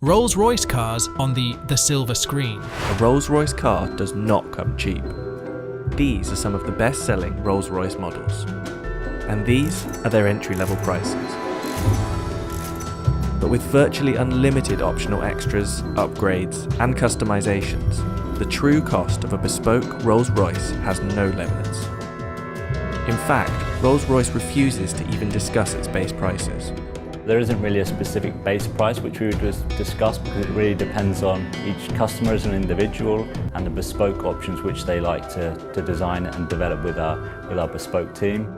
Rolls-Royce cars on the silver screen. A Rolls-Royce car does not come cheap. These are some of the best-selling Rolls-Royce models. And these are their entry-level prices. But with virtually unlimited optional extras, upgrades, and customizations, the true cost of a bespoke Rolls-Royce has no limits. In fact, Rolls-Royce refuses to even discuss its base prices. There isn't really a specific base price which we would discuss because it really depends on each customer as an individual and the bespoke options which they like to design and develop with our bespoke team.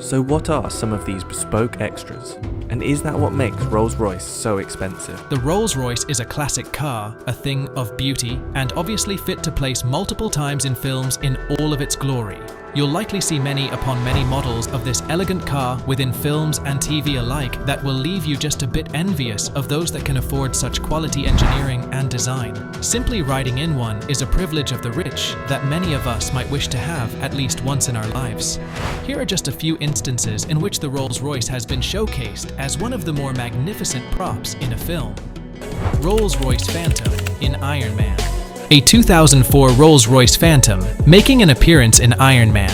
So what are some of these bespoke extras? And is that what makes Rolls-Royce so expensive? The Rolls-Royce is a classic car, a thing of beauty, and obviously fit to place multiple times in films in all of its glory. You'll likely see many upon many models of this elegant car within films and TV alike that will leave you just a bit envious of those that can afford such quality engineering and design. Simply riding in one is a privilege of the rich that many of us might wish to have at least once in our lives. Here are just a few instances in which the Rolls-Royce has been showcased as one of the more magnificent props in a film. Rolls Royce Phantom in Iron Man. A 2004 Rolls-Royce Phantom making an appearance in Iron Man.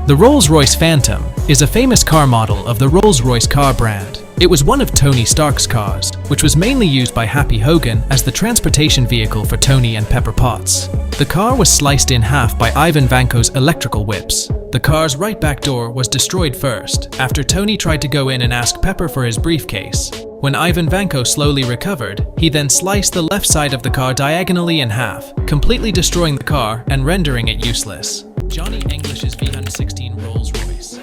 The Rolls-Royce Phantom is a famous car model of the Rolls-Royce car brand. It was one of Tony Stark's cars, which was mainly used by Happy Hogan as the transportation vehicle for Tony and Pepper Potts. The car was sliced in half by Ivan Vanko's electrical whips. The car's right back door was destroyed first, after Tony tried to go in and ask Pepper for his briefcase. When Ivan Vanko slowly recovered, he then sliced the left side of the car diagonally in half, completely destroying the car and rendering it useless. Johnny English's V16 Rolls-Royce.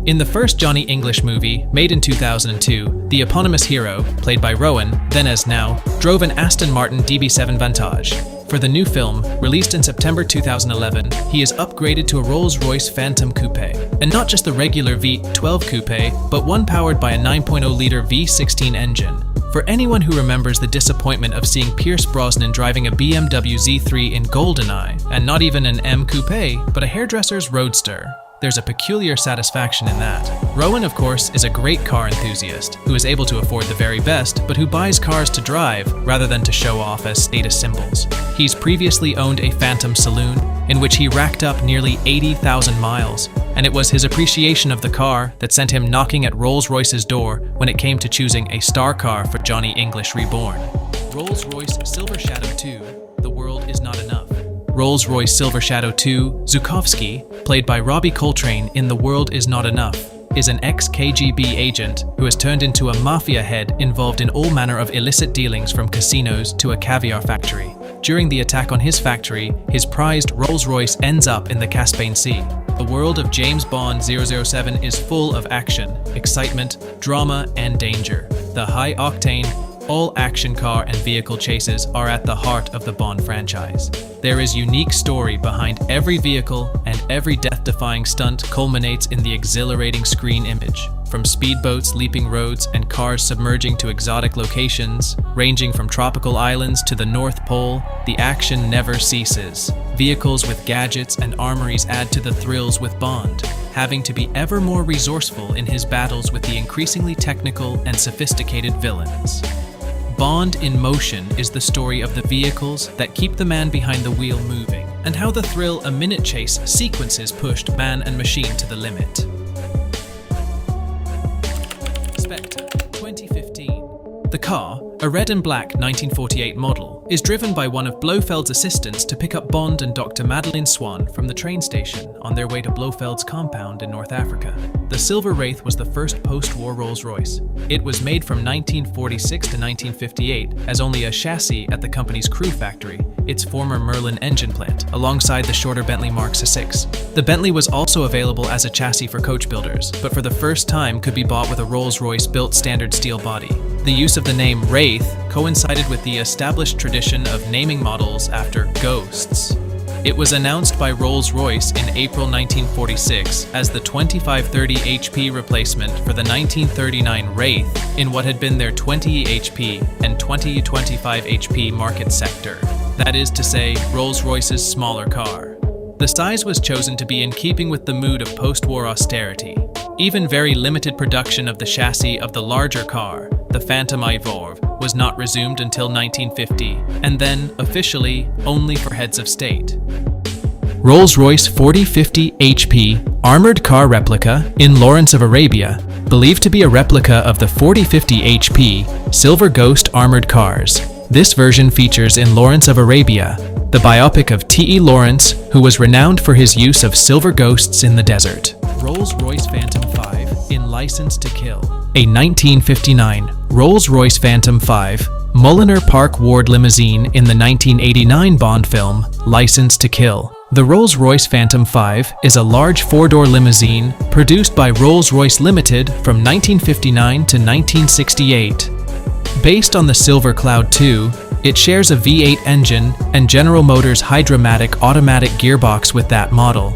In the first Johnny English movie, made in 2002, the eponymous hero, played by Rowan, then as now, drove an Aston Martin DB7 Vantage. For the new film, released in September 2011, he is upgraded to a Rolls-Royce Phantom Coupe. And not just the regular V12 Coupe, but one powered by a 9.0-liter V16 engine. For anyone who remembers the disappointment of seeing Pierce Brosnan driving a BMW Z3 in GoldenEye, and not even an M Coupe, but a hairdresser's Roadster, there's a peculiar satisfaction in that. Rowan, of course, is a great car enthusiast who is able to afford the very best, but who buys cars to drive rather than to show off as status symbols. He's previously owned a Phantom saloon in which he racked up nearly 80,000 miles, and it was his appreciation of the car that sent him knocking at Rolls-Royce's door when it came to choosing a star car for Johnny English Reborn. Rolls-Royce Silver Shadow 2, The World Is Not Enough. Rolls-Royce Silver Shadow 2, Zukowski, played by Robbie Coltrane in The World Is Not Enough, is an ex-KGB agent who has turned into a mafia head involved in all manner of illicit dealings from casinos to a caviar factory. During the attack on his factory, his prized Rolls-Royce ends up in the Caspian Sea. The world of James Bond 007 is full of action, excitement, drama, and danger. The high-octane, all-action car and vehicle chases are at the heart of the Bond franchise. There is unique story behind every vehicle, and every death-defying stunt culminates in the exhilarating screen image. From speedboats leaping roads and cars submerging to exotic locations, ranging from tropical islands to the North Pole, the action never ceases. Vehicles with gadgets and armories add to the thrills with Bond, having to be ever more resourceful in his battles with the increasingly technical and sophisticated villains. Bond in Motion is the story of the vehicles that keep the man behind the wheel moving, and how the thrill a minute chase sequences pushed man and machine to the limit. Spectre, 2015. The car, a red and black 1948 model, is driven by one of Blofeld's assistants to pick up Bond and Dr. Madeleine Swan from the train station on their way to Blofeld's compound in North Africa. The Silver Wraith was the first post-war Rolls-Royce. It was made from 1946 to 1958 as only a chassis at the company's Crewe factory, its former Merlin engine plant, alongside the shorter Bentley Mark VI. The Bentley was also available as a chassis for coach builders, but for the first time could be bought with a Rolls-Royce built standard steel body. The use of the name Wraith coincided with the established tradition of naming models after ghosts. It was announced by Rolls-Royce in April 1946 as the 2530 HP replacement for the 1939 Wraith in what had been their 20 HP and 2025 HP market sector. That is to say, Rolls-Royce's smaller car. The size was chosen to be in keeping with the mood of post-war austerity. Even very limited production of the chassis of the larger car, the Phantom Ivor, was not resumed until 1950, and then, officially, only for heads of state. Rolls-Royce 4050 HP armored car replica in Lawrence of Arabia, believed to be a replica of the 4050 HP Silver Ghost armored cars. This version features in Lawrence of Arabia, the biopic of T.E. Lawrence, who was renowned for his use of silver ghosts in the desert. Rolls-Royce Phantom 5 in License to Kill. A 1959 Rolls-Royce Phantom 5 Mulliner Park Ward limousine in the 1989 Bond film License to Kill. The Rolls-Royce Phantom 5 is a large four-door limousine produced by Rolls-Royce Limited from 1959 to 1968. Based on the Silver Cloud 2, it shares a V8 engine and General Motors Hydra-Matic automatic gearbox with that model.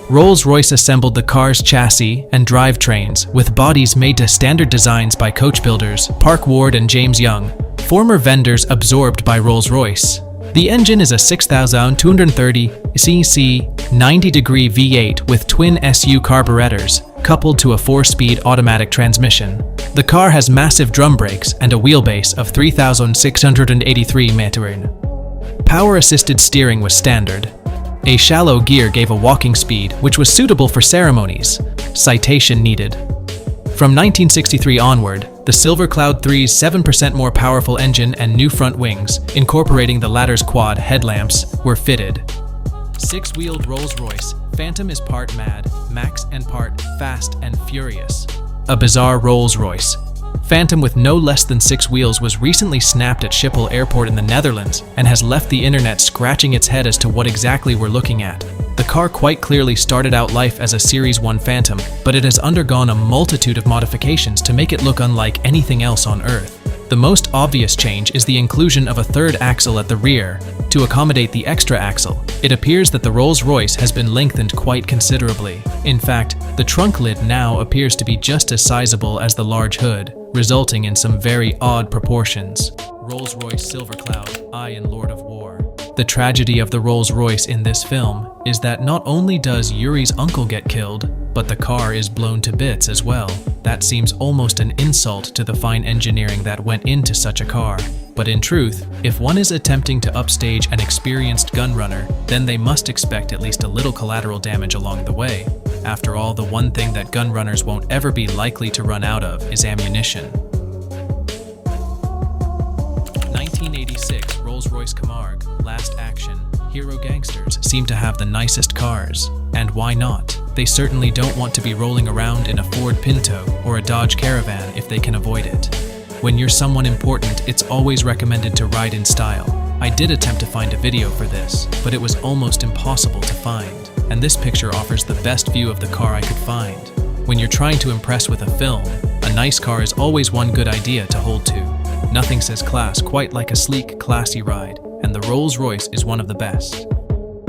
Rolls-Royce assembled the car's chassis and drivetrains with bodies made to standard designs by coach builders Park Ward and James Young, former vendors absorbed by Rolls-Royce. The engine is a 6,230cc 90-degree V8 with twin SU carburetors, coupled to a 4-speed automatic transmission. The car has massive drum brakes and a wheelbase of 3,683 meters. Power-assisted steering was standard. A shallow gear gave a walking speed which was suitable for ceremonies. Citation needed. From 1963 onward, the Silver Cloud 3's 7% more powerful engine and new front wings, incorporating the latter's quad headlamps, were fitted. Six-wheeled Rolls-Royce Phantom is part Mad Max and part Fast and Furious. A bizarre Rolls-Royce Phantom with no less than 6 wheels was recently snapped at Schiphol Airport in the Netherlands and has left the internet scratching its head as to what exactly we're looking at. The car quite clearly started out life as a Series 1 Phantom, but it has undergone a multitude of modifications to make it look unlike anything else on Earth. The most obvious change is the inclusion of a third axle at the rear. To accommodate the extra axle, it appears that the Rolls-Royce has been lengthened quite considerably. In fact, the trunk lid now appears to be just as sizable as the large hood, resulting in some very odd proportions. Rolls-Royce Silver Cloud, I in Lord of War. The tragedy of the Rolls-Royce in this film is that not only does Yuri's uncle get killed, but the car is blown to bits as well. That seems almost an insult to the fine engineering that went into such a car. But in truth, if one is attempting to upstage an experienced gunrunner, then they must expect at least a little collateral damage along the way. After all, the one thing that gunrunners won't ever be likely to run out of is ammunition. 1986 Rolls-Royce Camargue, Last Action. Hero gangsters seem to have the nicest cars. And why not? They certainly don't want to be rolling around in a Ford Pinto or a Dodge Caravan if they can avoid it. When you're someone important, it's always recommended to ride in style. I did attempt to find a video for this, but it was almost impossible to find. And this picture offers the best view of the car I could find. When you're trying to impress with a film, a nice car is always one good idea to hold to. Nothing says class quite like a sleek, classy ride, and the Rolls-Royce is one of the best.